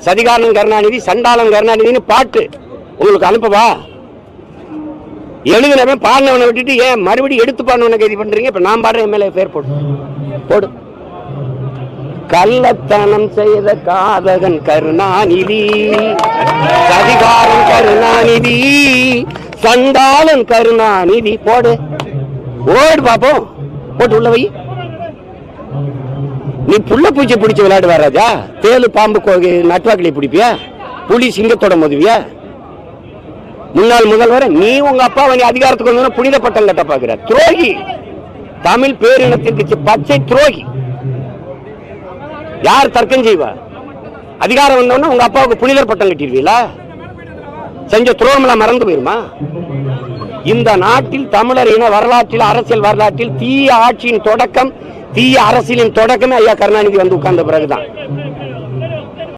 சதிகாரன் கருணாநிதி, சண்டாளன் கருணாநிதினு பாட்டு உங்களுக்கு அனுப்பவா? எழுதுனவன் பாடினவனை விட்டுட்டு ஏன் மறுபடியும் எடுத்து பாடினவனை கைது பண்றீங்க? இப்ப நான் பாடுற எம்எல்ஏ பேர் போடு. கள்ளத்தனம் செய்த காதகன் கருணாநிதி, சதிகாரன் கருணாநிதி, சண்டாளன் கருணாநிதி. போடு பாப்போம், போட்டு உள்ள வை. நீ புள்ள பூச்சி பிடிச்ச விளையாடுவா ராஜா? தேலு பாம்பு நட்டுவாக்கிளி பிடிப்பியா? புலி சிங்கத்தோட மோதுவியா? முன்னாள் முதல்வர் நீ உங்க அப்பாவை நீ அதிகாரத்துக்கு வந்து புனித பட்டம் கட்ட பாக்குற துரோகி, தமிழ் பேரினத்திற்கு பச்சை துரோகி. யார் தர்க்கம் செய்வா? அதிகாரம் வந்தோன்னா உங்க அப்பாவுக்கு புனிதர் பட்டம் கட்டிடுவீங்களா? செஞ்ச துரோகம்லாம் மறந்து போயிருமா? இந்த நாட்டில் தமிழர் இன வரலாற்றில், அரசியல் வரலாற்றில் தீய ஆட்சியின் தொடக்கம், தீய அரசியலின் தொடக்கமே ஐயா கருணாநிதி வந்து உட்கார்ந்த பிறகுதான்.